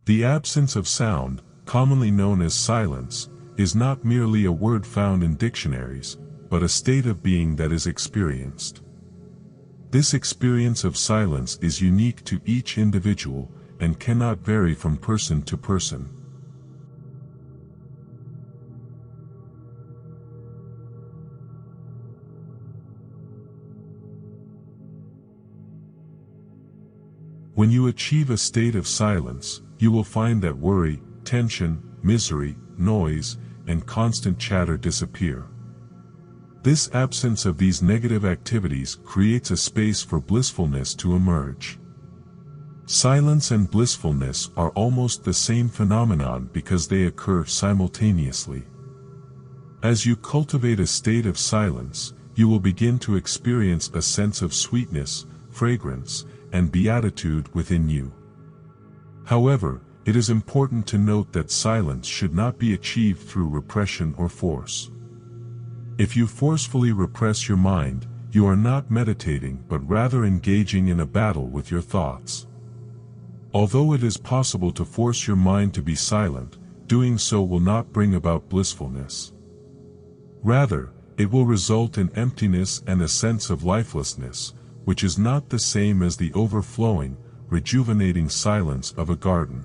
The absence of sound, commonly known as silence, is not merely a word found in dictionaries, but a state of being that is experienced. This experience of silence is unique to each individual, and cannot vary from person to person. When you achieve a state of silence, you will find that worry, tension, misery, noise, and constant chatter disappear. This absence of these negative activities creates a space for blissfulness to emerge. Silence and blissfulness are almost the same phenomenon because they occur simultaneously. As you cultivate a state of silence, you will begin to experience a sense of sweetness, fragrance, and beatitude within you. However, it is important to note that silence should not be achieved through repression or force. If you forcefully repress your mind, you are not meditating but rather engaging in a battle with your thoughts. Although it is possible to force your mind to be silent, doing so will not bring about blissfulness. Rather, it will result in emptiness and a sense of lifelessness, which is not the same as the overflowing, rejuvenating silence of a garden.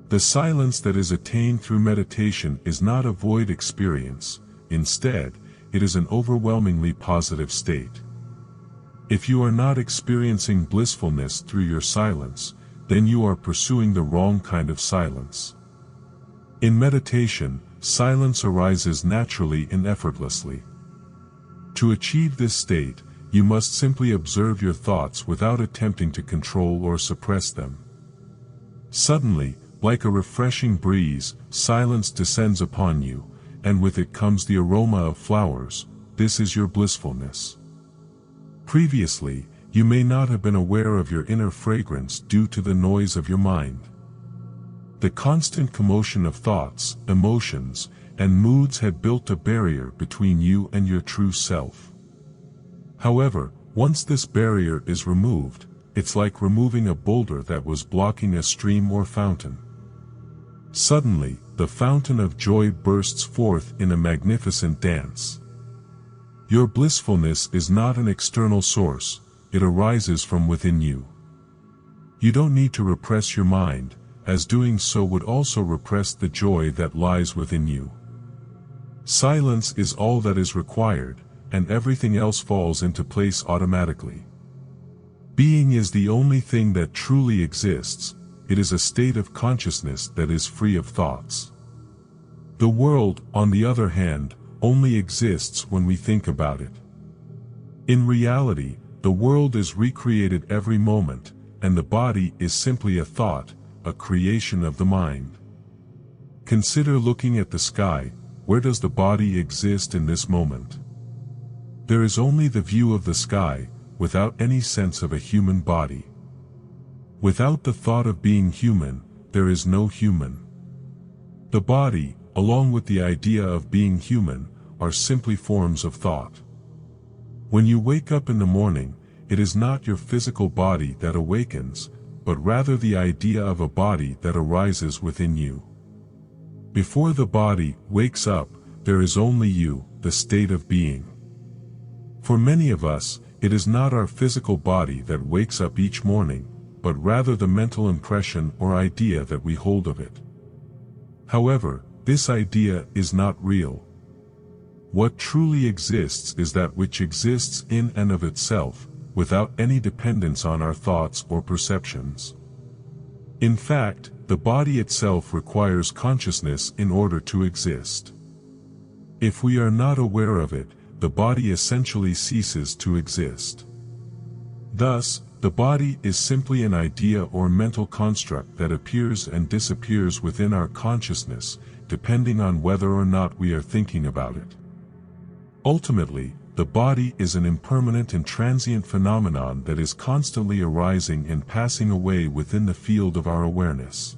The silence that is attained through meditation is not a void experience. Instead, it is an overwhelmingly positive state. If you are not experiencing blissfulness through your silence, then you are pursuing the wrong kind of silence. In meditation, silence arises naturally and effortlessly. To achieve this state, you must simply observe your thoughts without attempting to control or suppress them. Suddenly, like a refreshing breeze, silence descends upon you, and with it comes the aroma of flowers. This is your blissfulness. Previously, you may not have been aware of your inner fragrance due to the noise of your mind. The constant commotion of thoughts, emotions, and moods had built a barrier between you and your true self. However, once this barrier is removed, it's like removing a boulder that was blocking a stream or fountain. Suddenly, the fountain of joy bursts forth in a magnificent dance. Your blissfulness is not an external source, it arises from within you. You don't need to repress your mind, as doing so would also repress the joy that lies within you. Silence is all that is required, and everything else falls into place automatically. Being is the only thing that truly exists. It is a state of consciousness that is free of thoughts. The world, on the other hand, only exists when we think about it. In reality, the world is recreated every moment, and the body is simply a thought, a creation of the mind. Consider looking at the sky. Where does the body exist in this moment? There is only the view of the sky, without any sense of a human body. Without the thought of being human, there is no human. The body, along with the idea of being human, are simply forms of thought. When you wake up in the morning, it is not your physical body that awakens, but rather the idea of a body that arises within you. Before the body wakes up, there is only you, the state of being. For many of us, it is not our physical body that wakes up each morning, but rather the mental impression or idea that we hold of it. However, this idea is not real. What truly exists is that which exists in and of itself, without any dependence on our thoughts or perceptions. In fact, the body itself requires consciousness in order to exist. If we are not aware of it, the body essentially ceases to exist. Thus, the body is simply an idea or mental construct that appears and disappears within our consciousness, depending on whether or not we are thinking about it. Ultimately, the body is an impermanent and transient phenomenon that is constantly arising and passing away within the field of our awareness.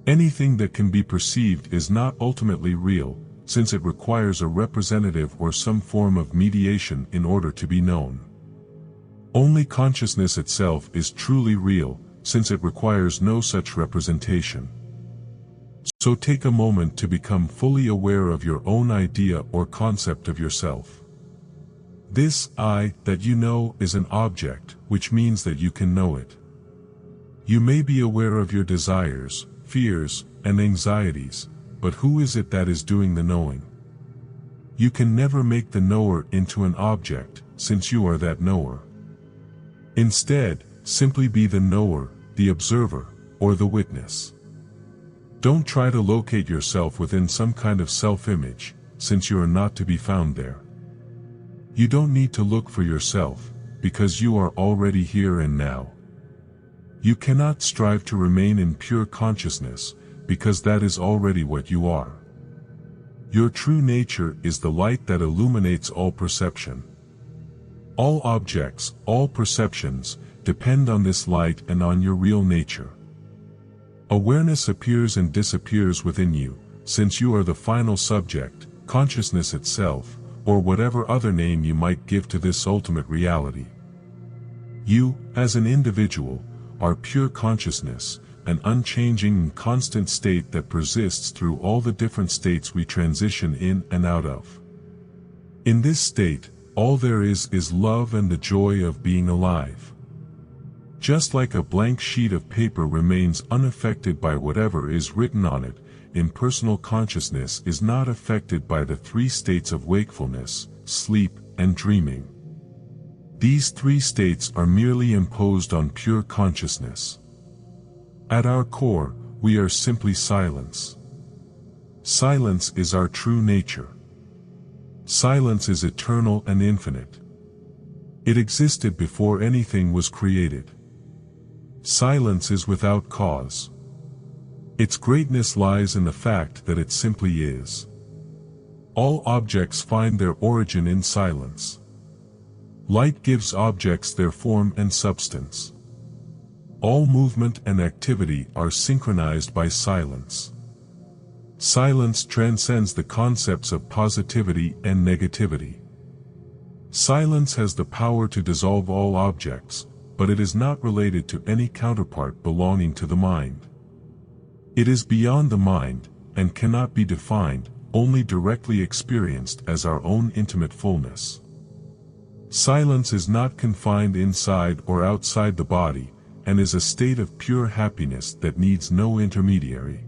Anything that can be perceived is not ultimately real, since it requires a representative or some form of mediation in order to be known. Only consciousness itself is truly real, since it requires no such representation. So take a moment to become fully aware of your own idea or concept of yourself. This I that you know is an object, which means that you can know it. You may be aware of your desires, fears, and anxieties, but who is it that is doing the knowing? You can never make the knower into an object, since you are that knower. Instead, simply be the knower, the observer, or the witness. Don't try to locate yourself within some kind of self-image, since you are not to be found there. You don't need to look for yourself, because you are already here and now. You cannot strive to remain in pure consciousness, because that is already what you are. Your true nature is the light that illuminates all perception. All objects, all perceptions, depend on this light and on your real nature. Awareness appears and disappears within you, since you are the final subject, consciousness itself, or whatever other name you might give to this ultimate reality. You, as an individual, are pure consciousness, an unchanging and constant state that persists through all the different states we transition in and out of. In this state, all there is love and the joy of being alive. Just like a blank sheet of paper remains unaffected by whatever is written on it, impersonal consciousness is not affected by the three states of wakefulness, sleep, and dreaming. These three states are merely imposed on pure consciousness. At our core, we are simply silence. Silence is our true nature. Silence is eternal and infinite. It existed before anything was created. Silence is without cause. Its greatness lies in the fact that it simply is. All objects find their origin in silence. Light gives objects their form and substance. All movement and activity are synchronized by silence. Silence transcends the concepts of positivity and negativity. Silence has the power to dissolve all objects, but it is not related to any counterpart belonging to the mind. It is beyond the mind, and cannot be defined, only directly experienced as our own intimate fullness. Silence is not confined inside or outside the body, and is a state of pure happiness that needs no intermediary.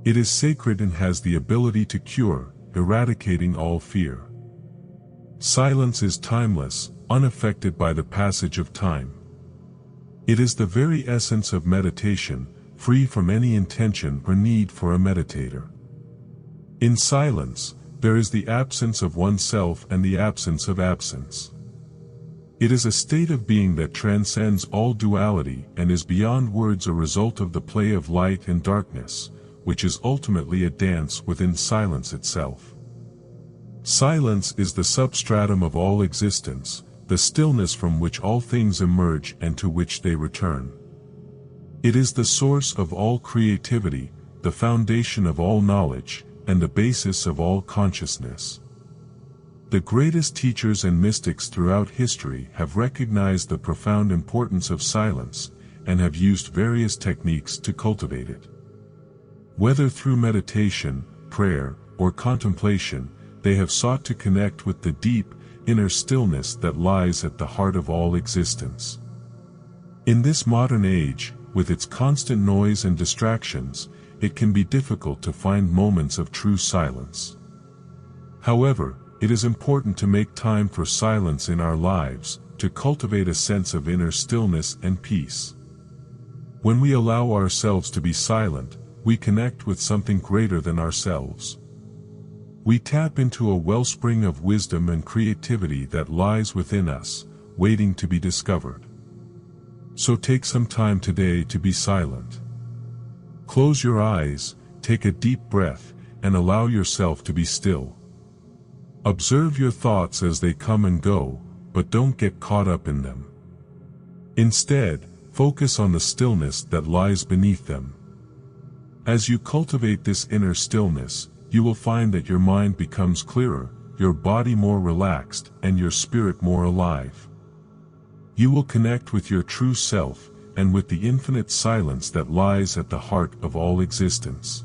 It is sacred and has the ability to cure, eradicating all fear. Silence is timeless, unaffected by the passage of time. It is the very essence of meditation, free from any intention or need for a meditator. In silence, there is the absence of oneself and the absence of absence. It is a state of being that transcends all duality and is beyond words, a result of the play of light and darkness, which is ultimately a dance within silence itself. Silence is the substratum of all existence, the stillness from which all things emerge and to which they return. It is the source of all creativity, the foundation of all knowledge, and the basis of all consciousness. The greatest teachers and mystics throughout history have recognized the profound importance of silence, and have used various techniques to cultivate it. Whether through meditation, prayer, or contemplation, they have sought to connect with the deep, inner stillness that lies at the heart of all existence. In this modern age, with its constant noise and distractions, it can be difficult to find moments of true silence. However, it is important to make time for silence in our lives, to cultivate a sense of inner stillness and peace. When we allow ourselves to be silent, we connect with something greater than ourselves. We tap into a wellspring of wisdom and creativity that lies within us, waiting to be discovered. So take some time today to be silent. Close your eyes, take a deep breath, and allow yourself to be still. Observe your thoughts as they come and go, but don't get caught up in them. Instead, focus on the stillness that lies beneath them. As you cultivate this inner stillness, you will find that your mind becomes clearer, your body more relaxed, and your spirit more alive. You will connect with your true self, and with the infinite silence that lies at the heart of all existence.